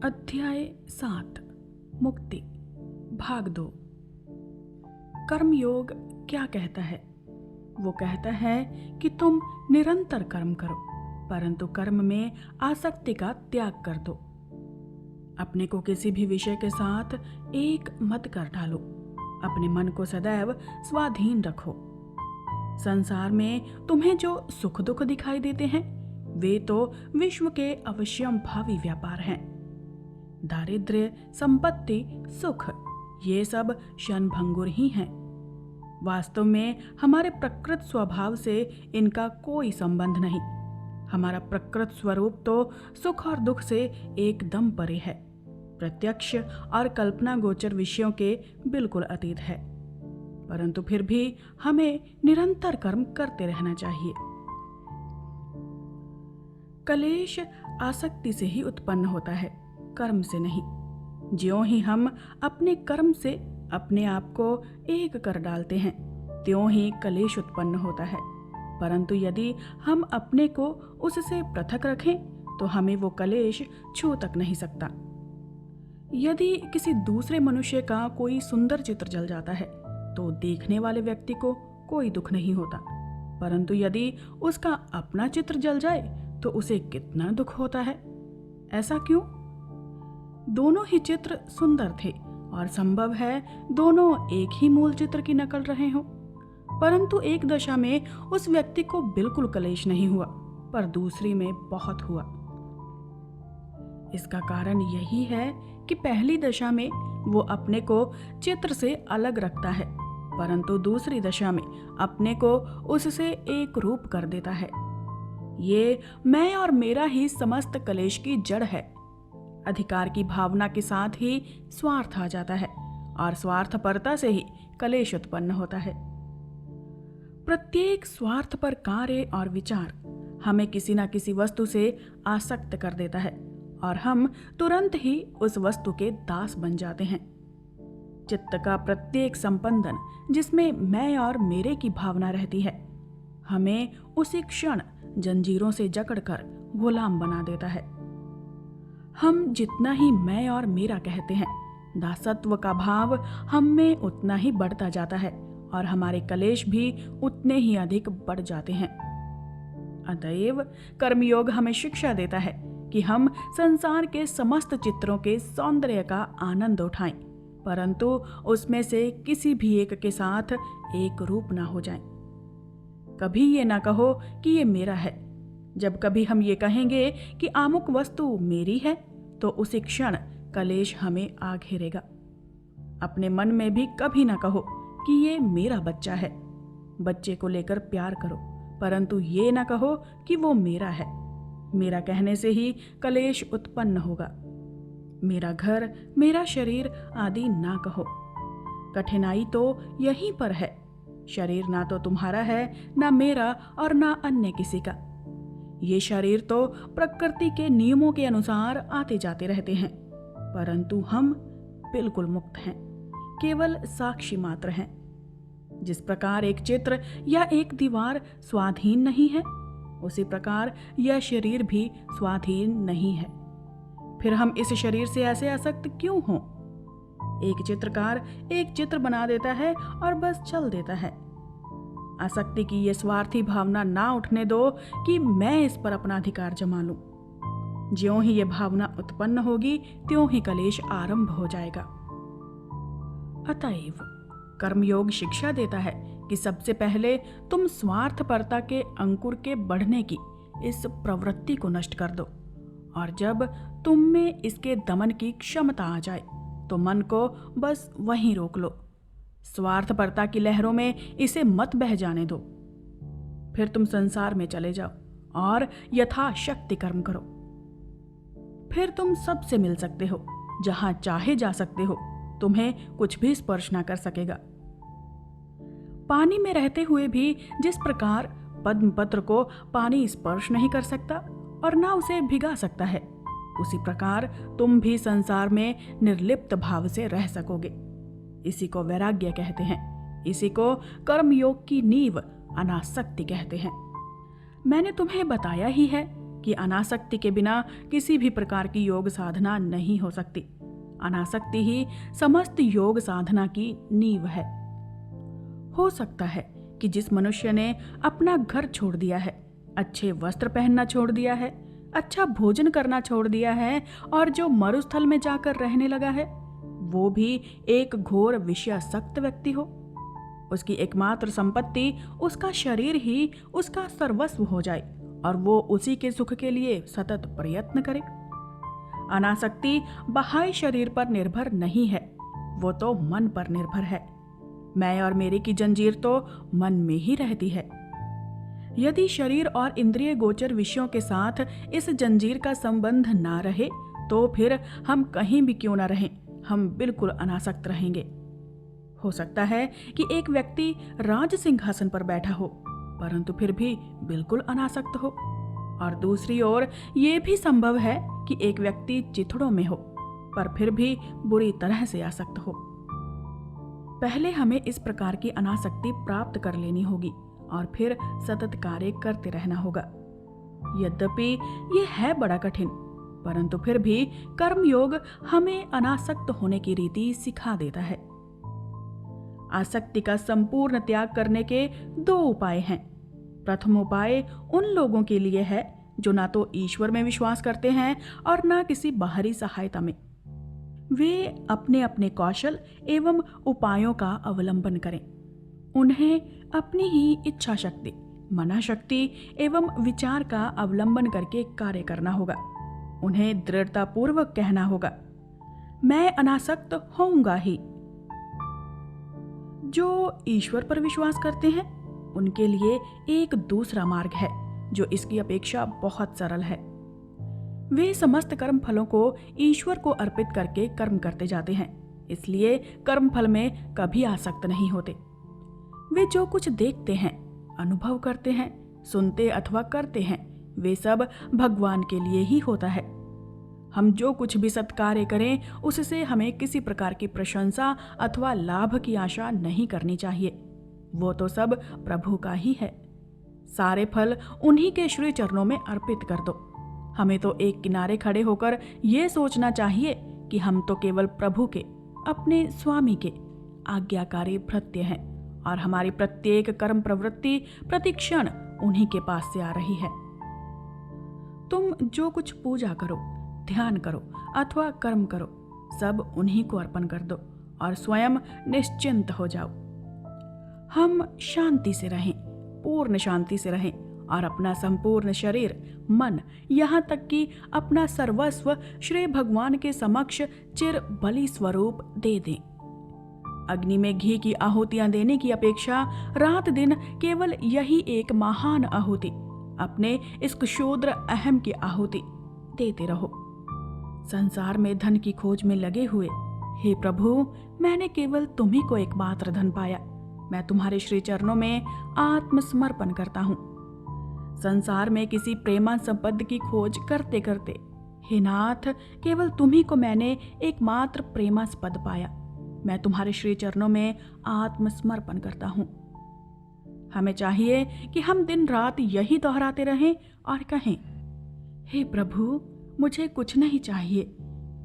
अध्याय 7 मुक्ति भाग 2। कर्मयोग क्या कहता है? वो कहता है कि तुम निरंतर कर्म करो, परंतु कर्म में आसक्ति का त्याग कर दो। अपने को किसी भी विषय के साथ एक मत कर डालो। अपने मन को सदैव स्वाधीन रखो। संसार में तुम्हें जो सुख दुख दिखाई देते हैं वे तो विश्व के अवश्यम भावी व्यापार हैं। दारिद्र्य, संपत्ति, सुख ये सब क्षणभंगुर ही हैं। वास्तव में हमारे प्रकृत स्वभाव से इनका कोई संबंध नहीं। हमारा प्रकृत स्वरूप तो सुख और दुख से एकदम परे है, प्रत्यक्ष और कल्पना गोचर विषयों के बिल्कुल अतीत है। परंतु फिर भी हमें निरंतर कर्म करते रहना चाहिए। कलेश आसक्ति से ही उत्पन्न होता है, कर्म से नहीं। ज्यों ही हम अपने कर्म से अपने आप को एक कर डालते हैं, त्यों ही कलेश उत्पन्न होता है। परंतु यदि हम अपने को उससे पृथक रखें तो हमें वो कलेश छू तक नहीं सकता। यदि किसी दूसरे मनुष्य का कोई सुंदर चित्र जल जाता है तो देखने वाले व्यक्ति को कोई दुख नहीं होता, परंतु यदि उसका अपना चित्र जल जाए तो उसे कितना दुख होता है। ऐसा क्यों? दोनों ही चित्र सुंदर थे और संभव है दोनों एक ही मूल चित्र की नकल रहे हों, परंतु एक दशा में उस व्यक्ति को बिल्कुल कलेश नहीं हुआ, पर दूसरी में बहुत हुआ। इसका कारण यही है कि पहली दशा में वो अपने को चित्र से अलग रखता है, परंतु दूसरी दशा में अपने को उससे एक रूप कर देता है। ये मैं और मेरा ही समस्त कलेश की जड़ है। अधिकार की भावना के साथ ही स्वार्थ आ जाता है और स्वार्थपरता से ही कलेश उत्पन्न होता है। प्रत्येक स्वार्थपर कार्य और विचार हमें किसी न किसी वस्तु से आसक्त कर देता है और हम तुरंत ही उस वस्तु के दास बन जाते हैं। चित्त का प्रत्येक संपंदन जिसमें मैं और मेरे की भावना रहती है, हमें उसी क्षण जंजीरों से जकड़कर गुलाम बना देता है। हम जितना ही मैं और मेरा कहते हैं, दासत्व का भाव हम में उतना ही बढ़ता जाता है और हमारे कलेश भी उतने ही अधिक बढ़ जाते हैं। अतएव कर्मयोग हमें शिक्षा देता है कि हम संसार के समस्त चित्रों के सौंदर्य का आनंद उठाएं, परंतु उसमें से किसी भी एक के साथ एक रूप ना हो जाएं। कभी ये ना कहो कि ये मेरा है। जब कभी हम ये कहेंगे कि आमुक वस्तु मेरी है तो उसी क्षण कलेश हमें आ घेरेगा। अपने मन में भी कभी ना कहो कि ये मेरा बच्चा है। बच्चे को लेकर प्यार करो, परंतु ये ना कहो कि वो मेरा है। मेरा कहने से ही कलेश उत्पन्न होगा। मेरा घर, मेरा शरीर आदि ना कहो। कठिनाई तो यहीं पर है। शरीर ना तो तुम्हारा है, ना मेरा और ना अन्य किसी का। ये शरीर तो प्रकृति के नियमों के अनुसार आते जाते रहते हैं, परंतु हम बिल्कुल मुक्त हैं, केवल साक्षी मात्र हैं। जिस प्रकार एक चित्र या एक दीवार स्वाधीन नहीं है, उसी प्रकार यह शरीर भी स्वाधीन नहीं है। फिर हम इस शरीर से ऐसे आसक्त क्यों हों? एक चित्रकार एक चित्र बना देता है और बस चल देता है। आसक्ति की ये स्वार्थी भावना ना उठने दो कि मैं इस पर अपना अधिकार जमा लूं। ज्यों ही ये भावना उत्पन्न होगी त्यों ही कलेश आरंभ हो जाएगा। अतएव कर्मयोग शिक्षा देता है कि सबसे पहले तुम स्वार्थपरता के अंकुर के बढ़ने की इस प्रवृत्ति को नष्ट कर दो, और जब तुम में इसके दमन की क्षमता आ जाए तो मन को बस वहीं रोक लो। स्वार्थपरता की लहरों में इसे मत बह जाने दो। फिर तुम संसार में चले जाओ और यथाशक्ति कर्म करो। फिर तुम सबसे मिल सकते हो, जहां चाहे जा सकते हो। तुम्हें कुछ भी स्पर्श ना कर सकेगा। पानी में रहते हुए भी जिस प्रकार पद्म पत्र को पानी स्पर्श नहीं कर सकता और ना उसे भिगा सकता है, उसी प्रकार तुम भी संसार में निर्लिप्त भाव से रह सकोगे। इसी को वैराग्य कहते हैं। इसी को कर्मयोग की नींव अनासक्ति कहते हैं। मैंने तुम्हें बताया ही है कि अनासक्ति के बिना किसी भी प्रकार की योग साधना नहीं हो सकती। अनासक्ति ही समस्त योग साधना की नींव है। हो सकता है कि जिस मनुष्य ने अपना घर छोड़ दिया है, अच्छे वस्त्र पहनना छोड़ दिया है, अच्छा भोजन करना छोड़ दिया है और जो मरुस्थल में जाकर रहने लगा है, वो भी एक घोर विषयासक्त व्यक्ति हो। उसकी एकमात्र संपत्ति उसका शरीर ही उसका सर्वस्व हो जाए और वो उसी के सुख के लिए सतत प्रयत्न करे। अनासक्ति बाह्य शरीर पर निर्भर नहीं है, वो तो मन पर निर्भर है। मैं और मेरे की जंजीर तो मन में ही रहती है। यदि शरीर और इंद्रिय गोचर विषयों के साथ इस जंजीर का संबंध ना रहे तो फिर हम कहीं भी क्यों ना रहें, हम बिल्कुल अनासक्त रहेंगे। हो सकता है कि एक व्यक्ति राज सिंहासन पर बैठा हो परंतु फिर भी बिल्कुल अनासक्त हो, और दूसरी ओर ये भी संभव है कि एक व्यक्ति चिथड़ों में हो पर फिर भी बुरी तरह से आसक्त हो। पहले हमें इस प्रकार की अनासक्ति प्राप्त कर लेनी होगी और फिर सतत कार्य करते रहना होगा। यद्यपि ये है बड़ा कठिन, परंतु फिर भी कर्मयोग हमें अनासक्त होने की रीति सिखा देता है। आसक्ति का संपूर्ण त्याग करने के दो उपाय हैं। प्रथम उपाय उन लोगों के लिए है जो ना तो ईश्वर में विश्वास करते हैं और ना किसी बाहरी सहायता में। वे अपने अपने कौशल एवं उपायों का अवलंबन करें। उन्हें अपनी ही इच्छा शक्ति, मना शक्ति एवं विचार का अवलंबन करके कार्य करना होगा। उन्हें दृढ़तापूर्वक कहना होगा, मैं अनासक्त होऊंगा ही। जो ईश्वर पर विश्वास करते हैं उनके लिए एक दूसरा मार्ग है जो इसकी अपेक्षा बहुत सरल है। वे समस्त कर्म फलों को ईश्वर को अर्पित करके कर्म करते जाते हैं, इसलिए कर्म फल में कभी आसक्त नहीं होते। वे जो कुछ देखते हैं, अनुभव करते हैं, सुनते अथवा करते हैं, वे सब भगवान के लिए ही होता है। हम जो कुछ भी सत्कार्य करें उससे हमें किसी प्रकार की प्रशंसा अथवा लाभ की आशा नहीं करनी चाहिए। वो तो सब प्रभु का ही है। सारे फल उन्हीं के श्री चरणों में अर्पित कर दो। हमें तो एक किनारे खड़े होकर ये सोचना चाहिए कि हम तो केवल प्रभु के, अपने स्वामी के आज्ञाकारी भृत्य हैं और हमारी प्रत्येक कर्म प्रवृत्ति प्रतिक्षण उन्हीं के पास से आ रही है। तुम जो कुछ पूजा करो, ध्यान करो अथवा कर्म करो, सब उन्हीं को अर्पण कर दो और स्वयं निश्चिंत हो जाओ। हम शांति से रहें, पूर्ण शांति से रहें और अपना संपूर्ण शरीर, मन, यहाँ तक कि अपना सर्वस्व श्री भगवान के समक्ष चिर बलि स्वरूप दे दें। अग्नि में घी की आहुतियां देने की अपेक्षा रात दिन केवल यही एक महान आहुति, अपने इस क्षुद्र अहम की आहुति देते रहो। संसार में धन की खोज में लगे हुए, हे प्रभु, मैंने केवल तुम्ही को एकमात्र धन पाया। मैं तुम्हारे श्री चरणों में आत्मसमर्पण करता हूँ। संसार में किसी प्रेमास्पद की खोज करते करते, हे नाथ, केवल तुम्ही को मैंने एकमात्र प्रेमास्पद पाया। मैं तुम्हारे श्री चरणों में आत्मसमर्पण करता हूँ। हमें चाहिए कि हम दिन रात यही दोहराते रहें और कहें, हे प्रभु, मुझे कुछ नहीं चाहिए।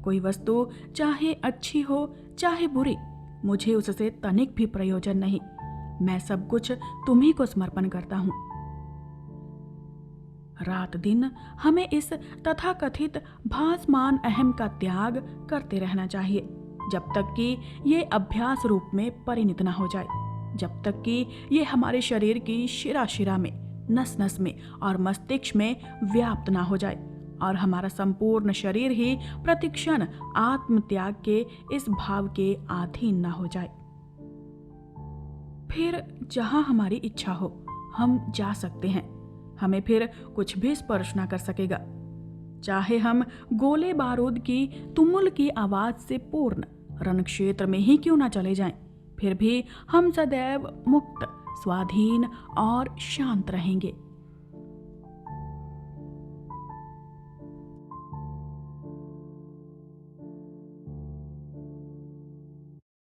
कोई वस्तु चाहे अच्छी हो चाहे बुरी, मुझे उससे तनिक भी प्रयोजन नहीं। मैं सब कुछ तुम्ही को समर्पण करता हूँ। रात दिन हमें इस तथाकथित भासमान अहम का त्याग करते रहना चाहिए, जब तक कि ये अभ्यास रूप में परिणत न हो जाए, जब तक कि ये हमारे शरीर की शिरा शिरा में, नस नस में और मस्तिष्क में व्याप्त ना हो जाए और हमारा संपूर्ण शरीर ही प्रतिक्षण आत्म त्याग के इस भाव के अधीन ना हो जाए। फिर जहां हमारी इच्छा हो हम जा सकते हैं। हमें फिर कुछ भी स्पर्श ना कर सकेगा। चाहे हम गोले बारूद की तुमुल की आवाज से पूर्ण रण क्षेत्र में ही क्यों ना चले जाएं, फिर भी हम सदैव मुक्त, स्वाधीन और शांत रहेंगे।